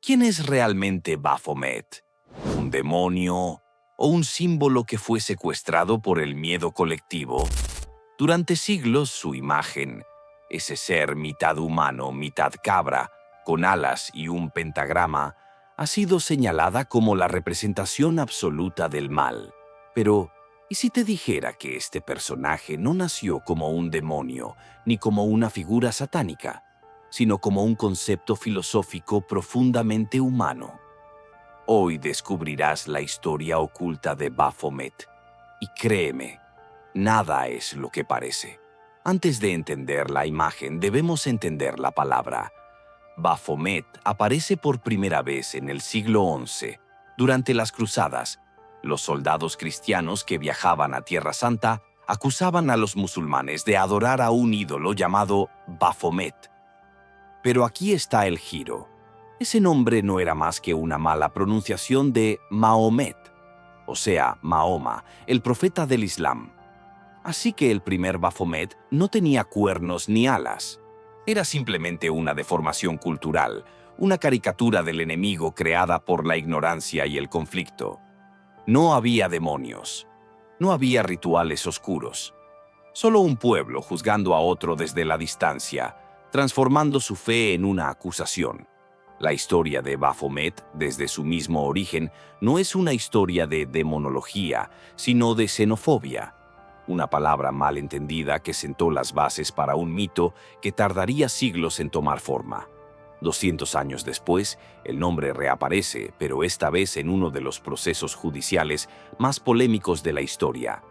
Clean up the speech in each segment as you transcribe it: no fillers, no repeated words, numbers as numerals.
¿Quién es realmente Baphomet? ¿Un demonio o un símbolo que fue secuestrado por el miedo colectivo? Durante siglos su imagen, ese ser mitad humano, mitad cabra, con alas y un pentagrama, ha sido señalada como la representación absoluta del mal. Pero, ¿y si te dijera que este personaje no nació como un demonio ni como una figura satánica, sino como un concepto filosófico profundamente humano? Hoy descubrirás la historia oculta de Baphomet. Y créeme, nada es lo que parece. Antes de entender la imagen, debemos entender la palabra. Baphomet aparece por primera vez en el siglo XI, durante las Cruzadas. Los soldados cristianos que viajaban a Tierra Santa acusaban a los musulmanes de adorar a un ídolo llamado Baphomet. Pero aquí está el giro. Ese nombre no era más que una mala pronunciación de Mahomet, o sea, Mahoma, el profeta del Islam. Así que el primer Baphomet no tenía cuernos ni alas. Era simplemente una deformación cultural, una caricatura del enemigo creada por la ignorancia y el conflicto. No había demonios. No había rituales oscuros. Solo un pueblo juzgando a otro desde la distancia, transformando su fe en una acusación. La historia de Baphomet, desde su mismo origen, no es una historia de demonología, sino de xenofobia. Una palabra mal entendida que sentó las bases para un mito que tardaría siglos en tomar forma. 200 años después, el nombre reaparece, pero esta vez en uno de los procesos judiciales más polémicos de la historia: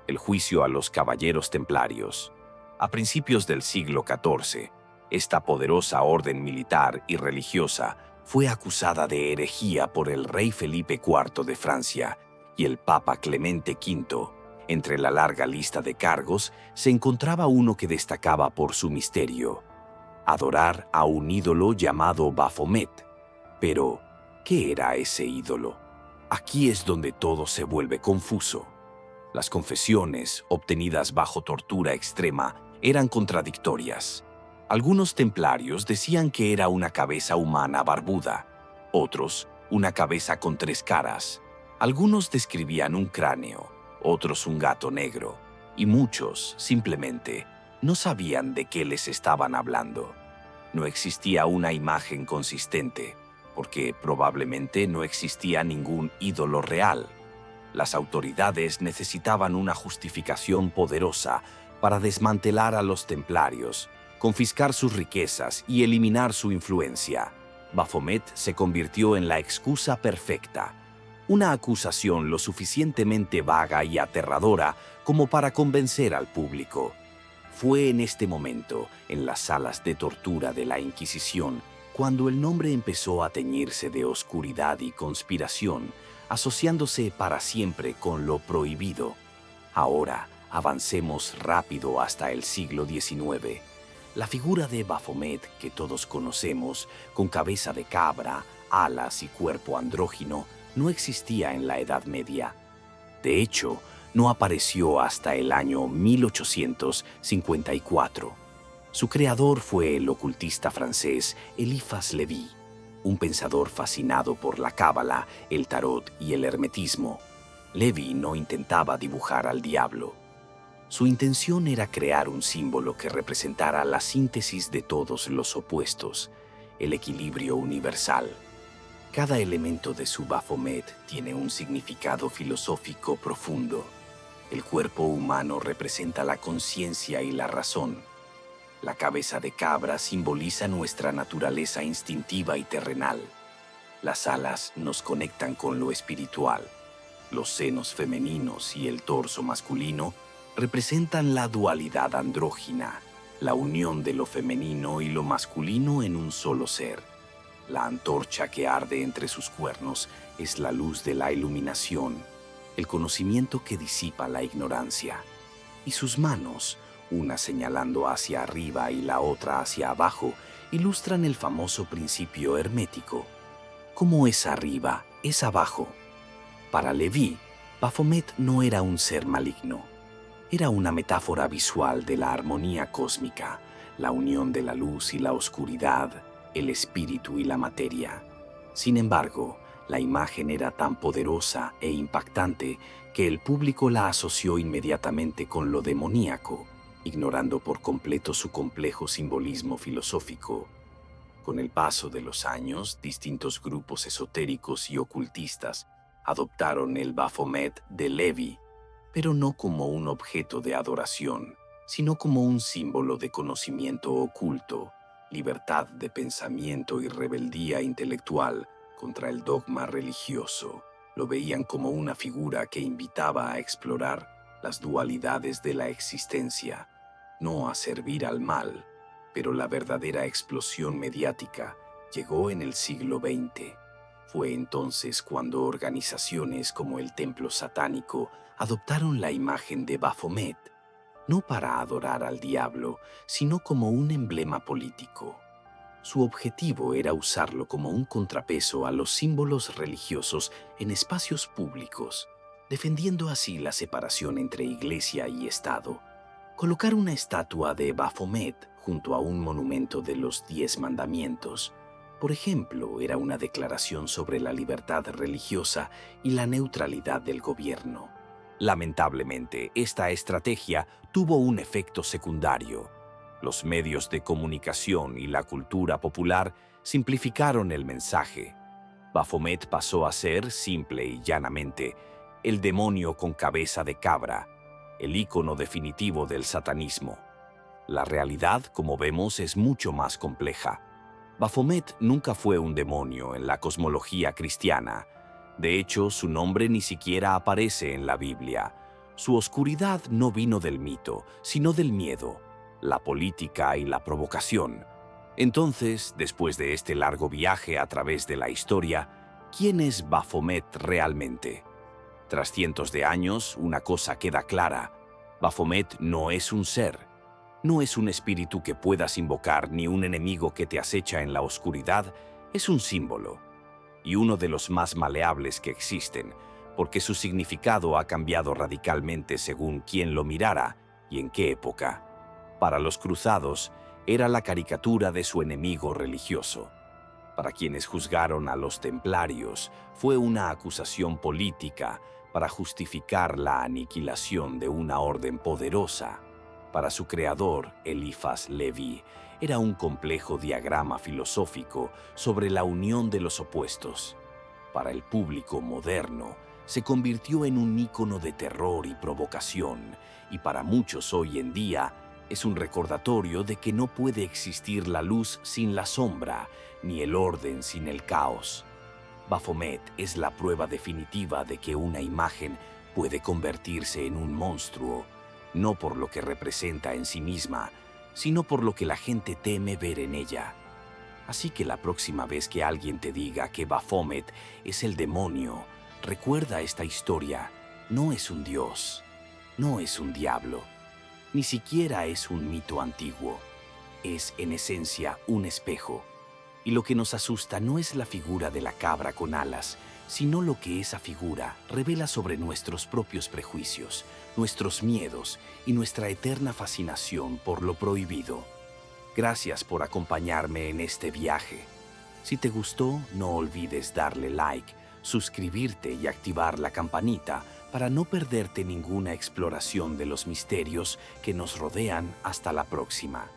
el juicio a los caballeros templarios. A principios del siglo XIV, esta poderosa orden militar y religiosa fue acusada de herejía por el rey Felipe IV de Francia y el Papa Clemente V. Entre la larga lista de cargos se encontraba uno que destacaba por su misterio: adorar a un ídolo llamado Baphomet. Pero, ¿qué era ese ídolo? Aquí es donde todo se vuelve confuso. Las confesiones, obtenidas bajo tortura extrema, eran contradictorias. Algunos templarios decían que era una cabeza humana barbuda, otros una cabeza con 3 caras. Algunos describían un cráneo, otros un gato negro, y muchos, simplemente, no sabían de qué les estaban hablando. No existía una imagen consistente, porque probablemente no existía ningún ídolo real. Las autoridades necesitaban una justificación poderosa para desmantelar a los templarios, confiscar sus riquezas y eliminar su influencia. Baphomet se convirtió en la excusa perfecta, una acusación lo suficientemente vaga y aterradora como para convencer al público. Fue en este momento, en las salas de tortura de la Inquisición, cuando el nombre empezó a teñirse de oscuridad y conspiración, asociándose para siempre con lo prohibido. Ahora, avancemos rápido hasta el siglo XIX. La figura de Baphomet que todos conocemos, con cabeza de cabra, alas y cuerpo andrógino, no existía en la Edad Media. De hecho, no apareció hasta el año 1854. Su creador fue el ocultista francés Eliphas Lévi, un pensador fascinado por la cábala, el tarot y el hermetismo. Lévi no intentaba dibujar al diablo. Su intención era crear un símbolo que representara la síntesis de todos los opuestos, el equilibrio universal. Cada elemento de su Baphomet tiene un significado filosófico profundo. El cuerpo humano representa la conciencia y la razón. La cabeza de cabra simboliza nuestra naturaleza instintiva y terrenal. Las alas nos conectan con lo espiritual. Los senos femeninos y el torso masculino representan la dualidad andrógina, la unión de lo femenino y lo masculino en un solo ser. La antorcha que arde entre sus cuernos es la luz de la iluminación, el conocimiento que disipa la ignorancia. Y sus manos, una señalando hacia arriba y la otra hacia abajo, ilustran el famoso principio hermético. Como es arriba, es abajo. Para Lévi, Baphomet no era un ser maligno. Era una metáfora visual de la armonía cósmica, la unión de la luz y la oscuridad, el espíritu y la materia. Sin embargo, la imagen era tan poderosa e impactante que el público la asoció inmediatamente con lo demoníaco, ignorando por completo su complejo simbolismo filosófico. Con el paso de los años, distintos grupos esotéricos y ocultistas adoptaron el Baphomet de Levi, pero no como un objeto de adoración, sino como un símbolo de conocimiento oculto, libertad de pensamiento y rebeldía intelectual contra el dogma religioso. Lo veían como una figura que invitaba a explorar las dualidades de la existencia, no a servir al mal. Pero la verdadera explosión mediática llegó en el siglo XX. Fue entonces cuando organizaciones como el Templo Satánico adoptaron la imagen de Baphomet, no para adorar al diablo, sino como un emblema político. Su objetivo era usarlo como un contrapeso a los símbolos religiosos en espacios públicos, defendiendo así la separación entre Iglesia y Estado. Colocar una estatua de Baphomet junto a un monumento de los 10 mandamientos, por ejemplo, era una declaración sobre la libertad religiosa y la neutralidad del gobierno. Lamentablemente, esta estrategia tuvo un efecto secundario. Los medios de comunicación y la cultura popular simplificaron el mensaje. Baphomet pasó a ser, simple y llanamente, el demonio con cabeza de cabra, el ícono definitivo del satanismo. La realidad, como vemos, es mucho más compleja. Baphomet nunca fue un demonio en la cosmología cristiana. De hecho, su nombre ni siquiera aparece en la Biblia. Su oscuridad no vino del mito, sino del miedo, la política y la provocación. Entonces, después de este largo viaje a través de la historia, ¿quién es Baphomet realmente? Tras cientos de años, una cosa queda clara. Baphomet no es un ser. No es un espíritu que puedas invocar ni un enemigo que te acecha en la oscuridad. Es un símbolo. Y uno de los más maleables que existen, porque su significado ha cambiado radicalmente según quién lo mirara y en qué época. Para los cruzados, era la caricatura de su enemigo religioso. Para quienes juzgaron a los templarios, fue una acusación política para justificar la aniquilación de una orden poderosa. Para su creador, Eliphas Levi, era un complejo diagrama filosófico sobre la unión de los opuestos. Para el público moderno, se convirtió en un ícono de terror y provocación, y para muchos hoy en día es un recordatorio de que no puede existir la luz sin la sombra, ni el orden sin el caos. Baphomet es la prueba definitiva de que una imagen puede convertirse en un monstruo, no por lo que representa en sí misma, sino por lo que la gente teme ver en ella. Así que la próxima vez que alguien te diga que Baphomet es el demonio, recuerda esta historia. No es un dios, no es un diablo, ni siquiera es un mito antiguo. Es, en esencia, un espejo. Y lo que nos asusta no es la figura de la cabra con alas, sino lo que esa figura revela sobre nuestros propios prejuicios, nuestros miedos y nuestra eterna fascinación por lo prohibido. Gracias por acompañarme en este viaje. Si te gustó, no olvides darle like, suscribirte y activar la campanita para no perderte ninguna exploración de los misterios que nos rodean. Hasta la próxima.